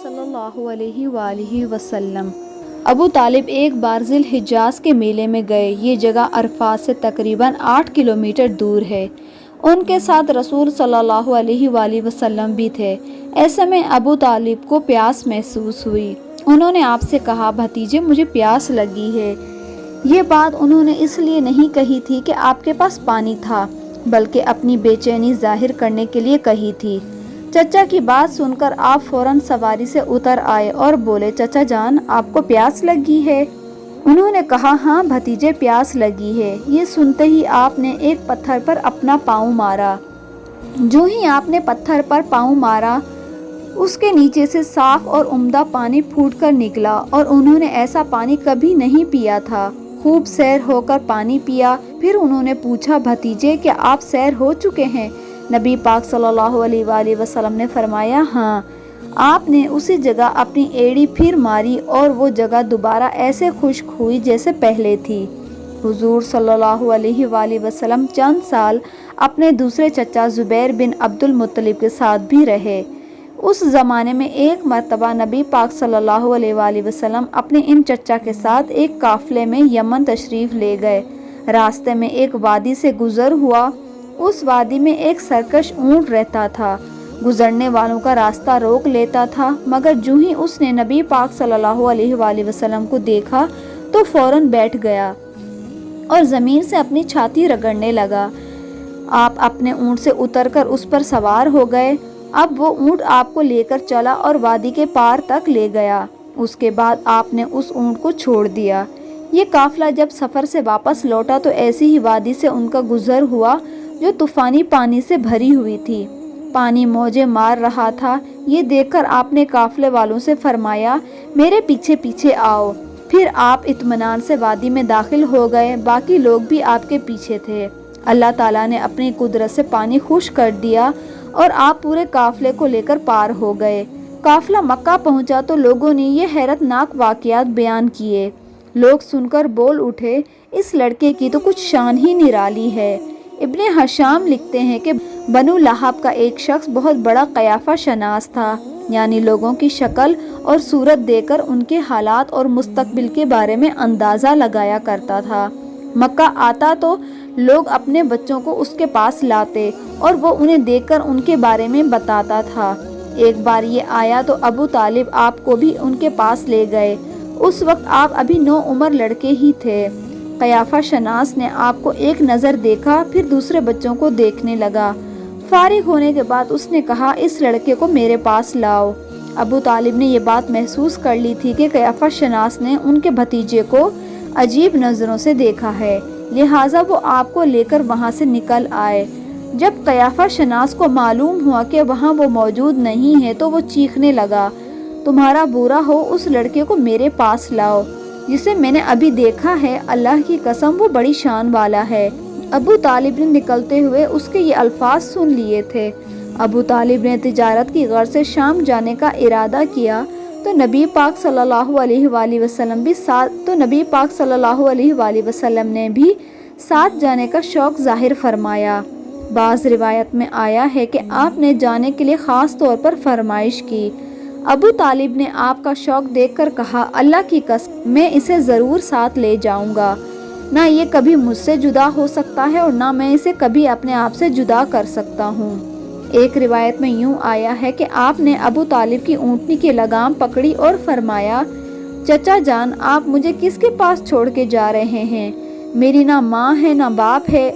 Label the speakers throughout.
Speaker 1: सल्लल्लाहु अलैहि वालिहि वसल्लम। अबू तालिब एक बार ज़िल हिज्जाज के मेले में गए। ये जगह अरफात से तकरीबन 8 किलोमीटर दूर है। उनके साथ रसूल सल्लल्लाहु अलैहि वालिहि वसल्लम भी थे। ऐसे में अबू तालिब को प्यास महसूस हुई। उन्होंने आपसे कहा, भतीजे मुझे प्यास लगी है। ये बात उन्होंने इसलिए नहीं कही थी कि आपके पास पानी था, बल्कि अपनी बेचैनी जाहिर करने के लिए कही थी। चचा की बात सुनकर आप फौरन सवारी से उतर आए और बोले, चचा जान आपको प्यास लगी है? उन्होंने कहा, हाँ भतीजे प्यास लगी है। ये सुनते ही आपने एक पत्थर पर अपना पाँव मारा। जो ही आपने पत्थर पर पाँव मारा, उसके नीचे से साफ और उम्दा पानी फूटकर निकला और उन्होंने ऐसा पानी कभी नहीं पिया था। खूब सैर होकर पानी पिया। फिर उन्होंने पूछा, भतीजे क्या आप सैर हो चुके हैं? नबी पाक सल्लल्लाहु अलैहि वसल्लम ने फरमाया, हाँ। आपने उसी जगह अपनी एड़ी फिर मारी और वो जगह दोबारा ऐसे खुश्क हुई जैसे पहले थी। हुजूर सल्लल्लाहु अलैहि वसल्लम चंद साल अपने दूसरे चचा ज़ुबैर बिन अब्दुल मुत्तलिब के साथ भी रहे। उस ज़माने में एक मरतबा नबी पाक सल्लल्लाहु अलैहि वसल्लम अपने इन चचा के साथ एक काफ़िले में यमन तशरीफ़ ले गए। रास्ते में एक वादी से गुज़र हुआ। उस वादी में एक सरकश ऊँट रहता था। गुजरने वालों का रास्ता रोक लेता था, मगर जो ही उसने नबी पाक सल्लल्लाहु अलैहि वसल्लम को देखा तो फौरन बैठ गया और ज़मीन से अपनी छाती रगड़ने लगा। आप अपने ऊँट से उतरकर उस पर सवार हो गए। अब वो ऊँट आपको लेकर चला और वादी के पार तक ले गया। उसके बाद आपने उस ऊँट को छोड़ दिया। ये काफ़िला जब सफ़र से वापस लौटा तो ऐसी ही वादी से उनका गुज़र हुआ जो तूफ़ानी पानी से भरी हुई थी। पानी मौजें मार रहा था। ये देखकर आपने काफ़िले वालों से फरमाया, मेरे पीछे पीछे आओ। फिर आप इत्मीनान से वादी में दाखिल हो गए। बाकी लोग भी आपके पीछे थे। अल्लाह ताला ने अपनी कुदरत से पानी खुश्क कर दिया और आप पूरे काफ़िले को लेकर पार हो गए। काफ़िला मक्का पहुंचा तो लोगों ने ये हैरतनाक वाक़यात बयान किए। लोग सुनकर बोल उठे, इस लड़के की तो कुछ शान ही निराली है। इब्ने हशाम लिखते हैं कि बनु लहाब का एक शख्स बहुत बड़ा कयाफा शनास था, यानी लोगों की शक्ल और सूरत देखकर उनके हालात और मुस्तकबिल के बारे में अंदाज़ा लगाया करता था। मक्का आता तो लोग अपने बच्चों को उसके पास लाते और वो उन्हें देखकर उनके बारे में बताता था। एक बार ये आया तो अबू तालिब आपको भी उनके पास ले गए। उस वक्त आप अभी 9 उम्र लड़के ही थे। कयाफा शनास ने आपको एक नज़र देखा, फिर दूसरे बच्चों को देखने लगा। फारिग होने के बाद उसने कहा, इस लड़के को मेरे पास लाओ। अबू तालिब ने यह बात महसूस कर ली थी कि कयाफा शनास ने उनके भतीजे को अजीब नज़रों से देखा है, लिहाजा वो आपको लेकर वहाँ से निकल आए। जब कयाफा शनास को मालूम हुआ कि वहाँ वो मौजूद नहीं है तो वो चीखने लगा, तुम्हारा बुरा हो, उस लड़के को मेरे पास लाओ जिसे मैंने अभी देखा है। अल्लाह की कसम वो बड़ी शान वाला है। अबू तालिब ने निकलते हुए उसके ये अल्फाज सुन लिए थे। अबू तालिब ने तिजारत की गर्ज से शाम जाने का इरादा किया तो नबी पाक सल्लल्लाहु अलैहि वसल्लम ने भी साथ जाने का शौक़ जाहिर फरमाया। बाज़ रिवायत में आया है कि आपने जाने के लिए ख़ास तौर पर फरमाइश की। अबू तालिब ने आपका शौक़ देखकर कहा, अल्लाह की कसम मैं इसे ज़रूर साथ ले जाऊंगा। ना ये कभी मुझसे जुदा हो सकता है और ना मैं इसे कभी अपने आप से जुदा कर सकता हूँ। एक रिवायत में यूँ आया है कि आपने अबू तालिब की ऊँटनी की लगाम पकड़ी और फरमाया, चचा जान आप मुझे किसके पास छोड़ के जा रहे हैं? मेरी ना माँ है ना बाप है।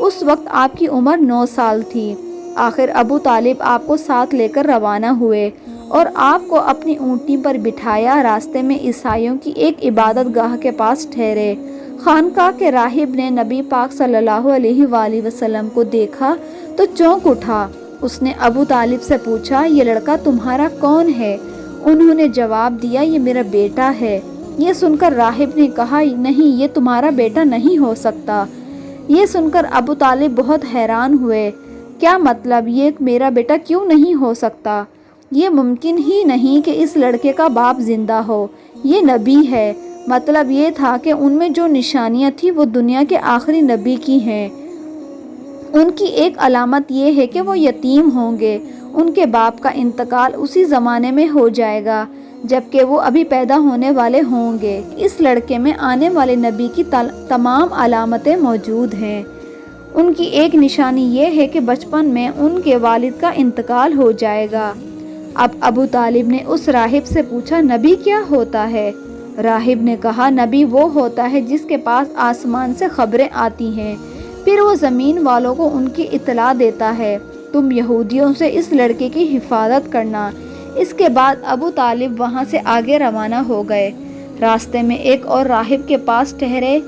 Speaker 1: उस वक्त आपकी उम्र 9 साल थी। आखिर अबू तालिब आपको साथ लेकर रवाना हुए और आपको अपनी ऊँटनी पर बिठाया। रास्ते में ईसाइयों की एक इबादत गाह के पास ठहरे। खानकाह के राहिब ने नबी पाक सल्लल्लाहु अलैहि वसल्लम को देखा तो चौंक उठा। उसने अबू तालिब से पूछा, ये लड़का तुम्हारा कौन है? उन्होंने जवाब दिया, ये मेरा बेटा है। ये सुनकर राहिब ने कहा, नहीं ये तुम्हारा बेटा नहीं हो सकता। ये सुनकर अबू तालिब बहुत हैरान हुए। क्या मतलब, ये मेरा बेटा क्यों नहीं हो सकता? ये मुमकिन ही नहीं कि इस लड़के का बाप जिंदा हो। ये नबी है। मतलब ये था कि उनमें जो निशानियां थी वो दुनिया के आखिरी नबी की हैं। उनकी एक अलामत ये है कि वो यतीम होंगे। ان کے باپ کا انتقال اسی زمانے میں ہو جائے گا جبکہ وہ ابھی پیدا ہونے والے ہوں گے۔ اس لڑکے میں آنے والے نبی کی تمام علامتیں موجود ہیں۔ ان کی ایک نشانی یہ ہے کہ بچپن میں ان کے والد کا انتقال ہو جائے گا۔ اب ابو طالب نے اس راہب سے پوچھا، نبی کیا ہوتا ہے؟ راہب نے کہا، نبی وہ ہوتا ہے جس کے پاس آسمان سے خبریں آتی ہیں، پھر وہ زمین والوں کو ان کی اطلاع دیتا ہے۔ تم یہودیوں سے اس لڑکے کی حفاظت کرنا۔ اس کے بعد ابو طالب وہاں سے آگے روانہ ہو گئے۔ راستے میں ایک اور راہب کے پاس ٹھہرے۔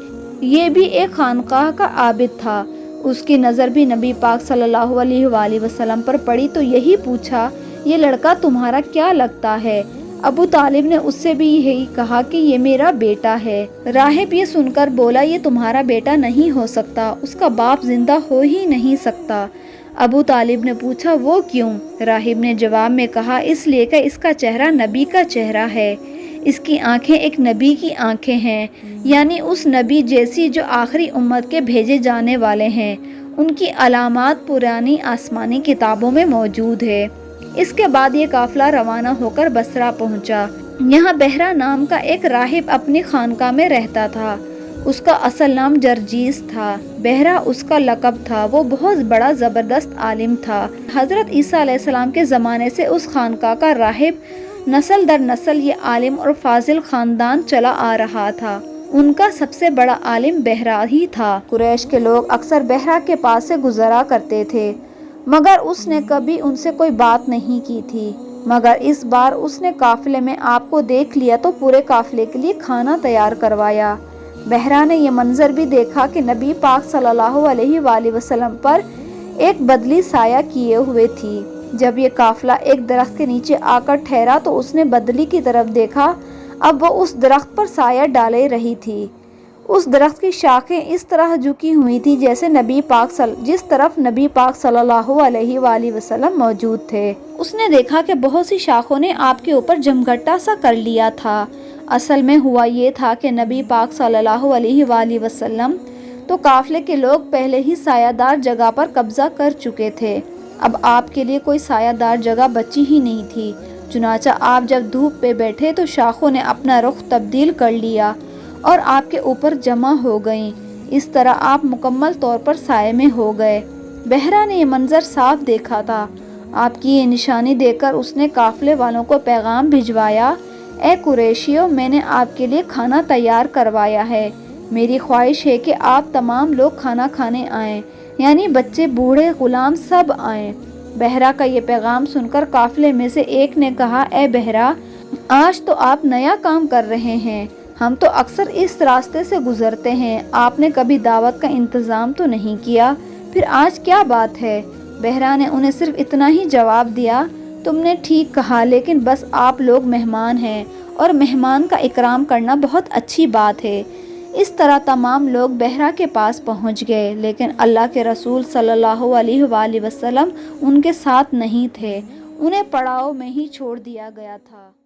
Speaker 1: یہ بھی ایک خانقاہ کا عابد تھا۔ اس کی نظر بھی نبی پاک صلی اللہ علیہ وآلہ وسلم پر پڑی تو یہی پوچھا، یہ لڑکا تمہارا کیا لگتا ہے؟ ابو طالب نے اس سے بھی یہی کہا کہ یہ میرا بیٹا ہے۔ راہب یہ سن کر بولا، یہ تمہارا بیٹا نہیں ہو سکتا، اس کا باپ زندہ ہو ہی نہیں سکتا۔ ابو طالب نے پوچھا، وہ کیوں؟ راہب نے جواب میں کہا، اس لیے کہ اس کا چہرہ نبی کا چہرہ ہے، اس کی آنکھیں ایک نبی کی آنکھیں ہیں، یعنی اس نبی جیسی جو آخری امت کے بھیجے جانے والے ہیں۔ ان کی علامات پرانی آسمانی کتابوں میں موجود ہے۔ اس کے بعد یہ قافلہ روانہ ہو کر بصرہ پہنچا۔ یہاں بہرہ نام کا ایک راہب اپنی خانقاہ میں رہتا تھا۔ اس کا اصل نام جرجیس تھا، بہرہ اس کا لقب تھا۔ وہ بہت بڑا زبردست عالم تھا۔ حضرت عیسیٰ علیہ السلام کے زمانے سے اس خانقاہ کا راہب نسل در نسل یہ عالم اور فاضل خاندان چلا آ رہا تھا۔ ان کا سب سے بڑا عالم بہرہ ہی تھا۔ قریش کے لوگ اکثر بہرہ کے پاس سے گزرا کرتے تھے، مگر اس نے کبھی ان سے کوئی بات نہیں کی تھی۔ مگر اس بار اس نے قافلے میں آپ کو دیکھ لیا تو پورے قافلے کے لیے کھانا تیار کروایا۔ بہرہ نے یہ منظر بھی دیکھا کہ نبی پاک صلی اللہ علیہ وآلہ وسلم پر ایک بدلی سایہ کیے ہوئے تھی۔ جب یہ قافلہ ایک درخت کے نیچے آ کر ٹھہرا تو اس نے بدلی کی طرف دیکھا، اب وہ اس درخت پر سایہ ڈالے رہی تھی۔ اس درخت کی شاخیں اس طرح جھکی ہوئی تھی جس طرف نبی پاک صلی اللہ علیہ وآلہ وسلم موجود تھے۔ اس نے دیکھا کہ بہت سی شاخوں نے آپ کے اوپر جمگھٹا سا کر لیا تھا۔ اصل میں ہوا یہ تھا کہ نبی پاک صلی اللہ علیہ وآلہ وسلم تو قافلے کے لوگ پہلے ہی سایہ دار جگہ پر قبضہ کر چکے تھے۔ اب آپ کے لیے کوئی سایہ دار جگہ بچی ہی نہیں تھی۔ چنانچہ آپ جب دھوپ پہ بیٹھے تو شاخوں نے اپنا رخ تبدیل کر لیا اور آپ کے اوپر جمع ہو گئیں۔ اس طرح آپ مکمل طور پر سائے میں ہو گئے۔ بہرہ نے یہ منظر صاف دیکھا تھا۔ آپ کی یہ نشانی دیکھ کر اس نے قافلے والوں کو پیغام بھجوایا، اے قریشیو، میں نے آپ کے لیے کھانا تیار کروایا ہے۔ میری خواہش ہے کہ آپ تمام لوگ کھانا کھانے آئیں، یعنی بچے، بوڑھے، غلام سب آئیں۔ بہرہ کا یہ پیغام سن کر قافلے میں سے ایک نے کہا، اے بہرہ، آج تو آپ نیا کام کر رہے ہیں۔ ہم تو اکثر اس راستے سے گزرتے ہیں، آپ نے کبھی دعوت کا انتظام تو نہیں کیا، پھر آج کیا بات ہے؟ بہرہ نے انہیں صرف اتنا ہی جواب دیا، تم نے ٹھیک کہا، لیکن بس آپ لوگ مہمان ہیں اور مہمان کا اکرام کرنا بہت اچھی بات ہے۔ اس طرح تمام لوگ بہرہ کے پاس پہنچ گئے، لیکن اللہ کے رسول صلی اللہ علیہ وآلہ وسلم ان کے ساتھ نہیں تھے، انہیں پڑاؤ میں ہی چھوڑ دیا گیا تھا۔